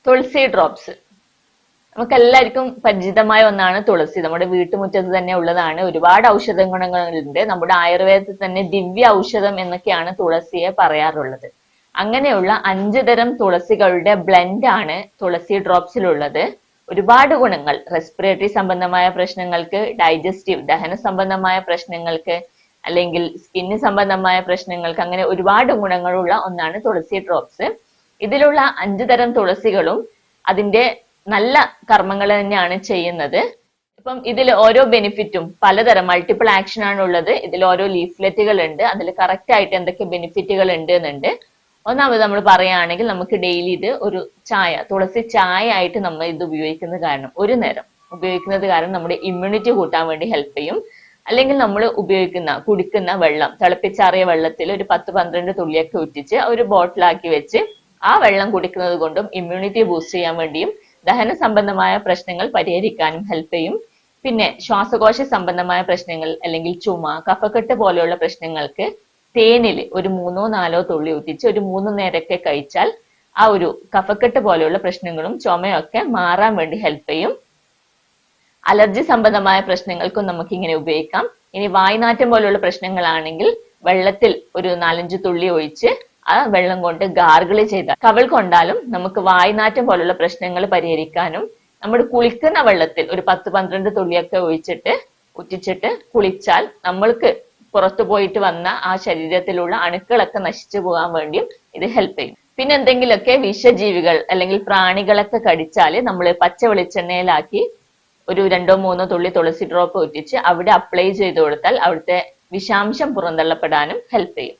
തുളസി drops നമുക്ക് എല്ലാവർക്കും പരിചിതമായ ഒന്നാണ് തുളസി. നമ്മുടെ വീട്ടുമുറ്റത്ത് തന്നെ ഉള്ളതാണ്. ഒരുപാട് ഔഷധ ഗുണങ്ങളുണ്ട്. നമ്മുടെ ആയുർവേദത്തിൽ തന്നെ ദിവ്യ ഔഷധം എന്നൊക്കെയാണ് തുളസിയെ പറയാറുള്ളത്. അങ്ങനെയുള്ള 5 തരം തുളസികളുടെ ബ്ലെൻഡ് ആണ് തുളസി ഡ്രോപ്സിലുള്ളത്. ഒരുപാട് ഗുണങ്ങൾ, റെസ്പിറേറ്ററി സംബന്ധമായ പ്രശ്നങ്ങൾക്ക്, ഡൈജസ്റ്റീവ് ദഹന സംബന്ധമായ പ്രശ്നങ്ങൾക്ക്, അല്ലെങ്കിൽ സ്കിന്ന് സംബന്ധമായ പ്രശ്നങ്ങൾക്ക്, അങ്ങനെ ഒരുപാട് ഗുണങ്ങളുള്ള ഒന്നാണ് തുളസി ഡ്രോപ്സ്. ഇതിലുള്ള 5 തരം തുളസികളും അതിന്റെ നല്ല കർമ്മങ്ങൾ തന്നെയാണ് ചെയ്യുന്നത്. ഇപ്പം ഇതിൽ ഓരോ ബെനിഫിറ്റും പലതരം മൾട്ടിപ്പിൾ ആക്ഷൻ ആണ് ഉള്ളത്. ഇതിൽ ഓരോ ലീഫ്ലെറ്റുകൾ ഉണ്ട്, അതിൽ കറക്റ്റ് ആയിട്ട് എന്തൊക്കെ ബെനിഫിറ്റുകൾ ഉണ്ട് എന്നുണ്ട്. ഒന്നാമത് നമ്മൾ പറയുകയാണെങ്കിൽ നമുക്ക് ഡെയിലി ഇത് ഒരു ചായ, തുളസി ചായ ആയിട്ട് നമ്മൾ ഇത് ഉപയോഗിക്കുന്നത് കാരണം, ഒരു നേരം ഉപയോഗിക്കുന്നത് കാരണം നമ്മുടെ ഇമ്മ്യൂണിറ്റി കൂട്ടാൻ വേണ്ടി ഹെൽപ്പ് ചെയ്യും. അല്ലെങ്കിൽ നമ്മൾ കുടിക്കുന്ന വെള്ളം, തിളപ്പിച്ചാറിയ വെള്ളത്തിൽ ഒരു 10-12 തുള്ളിയൊക്കെ ഉറ്റിച്ച് ഒരു ബോട്ടിലാക്കി വെച്ച് ആ വെള്ളം കുടിക്കുന്നത് കൊണ്ടും ഇമ്മ്യൂണിറ്റി ബൂസ്റ്റ് ചെയ്യാൻ വേണ്ടിയും ദഹന സംബന്ധമായ പ്രശ്നങ്ങൾ പരിഹരിക്കാനും ഹെൽപ്പ് ചെയ്യും. പിന്നെ ശ്വാസകോശ സംബന്ധമായ പ്രശ്നങ്ങൾ അല്ലെങ്കിൽ ചുമ, കഫക്കെട്ട് പോലെയുള്ള പ്രശ്നങ്ങൾക്ക് തേനിൽ ഒരു 3-4 തുള്ളി ഊറ്റിച്ച് ഒരു 3 നേരമൊക്കെ കഴിച്ചാൽ ആ ഒരു കഫക്കെട്ട് പോലെയുള്ള പ്രശ്നങ്ങളും ചുമയൊക്കെ മാറാൻ വേണ്ടി ഹെൽപ്പ് ചെയ്യും. അലർജി സംബന്ധമായ പ്രശ്നങ്ങൾക്കും നമുക്ക് ഇങ്ങനെ ഉപയോഗിക്കാം. ഇനി വായ്നാറ്റം പോലെയുള്ള പ്രശ്നങ്ങളാണെങ്കിൽ വെള്ളത്തിൽ ഒരു 4-5 തുള്ളി ഒഴിച്ച് ആ വെള്ളം കൊണ്ട് ഗാർഗിള് ചെയ്താൽ, കവിൾ കൊണ്ടാലും നമുക്ക് വായ്നാറ്റം പോലുള്ള പ്രശ്നങ്ങൾ പരിഹരിക്കാനും, നമ്മൾ കുളിക്കുന്ന വെള്ളത്തിൽ ഒരു 10-12 തുള്ളിയൊക്കെ ഉറ്റിച്ചിട്ട് കുളിച്ചാൽ നമ്മൾക്ക് പുറത്തു പോയിട്ട് വന്ന ആ ശരീരത്തിലുള്ള അണുക്കളൊക്കെ നശിച്ചു പോകാൻ വേണ്ടിയും ഇത് ഹെൽപ്പ് ചെയ്യും. പിന്നെ എന്തെങ്കിലുമൊക്കെ വിഷജീവികൾ അല്ലെങ്കിൽ പ്രാണികളൊക്കെ കടിച്ചാല് നമ്മൾ പച്ച വെളിച്ചെണ്ണയിലാക്കി ഒരു 2-3 തുള്ളി തുളസി ഡ്രോപ്പ് ഉറ്റിച്ച് അവിടെ അപ്ലൈ ചെയ്ത് കൊടുത്താൽ അവിടുത്തെ വിഷാംശം പുറന്തള്ളപ്പെടാനും ഹെൽപ്പ് ചെയ്യും.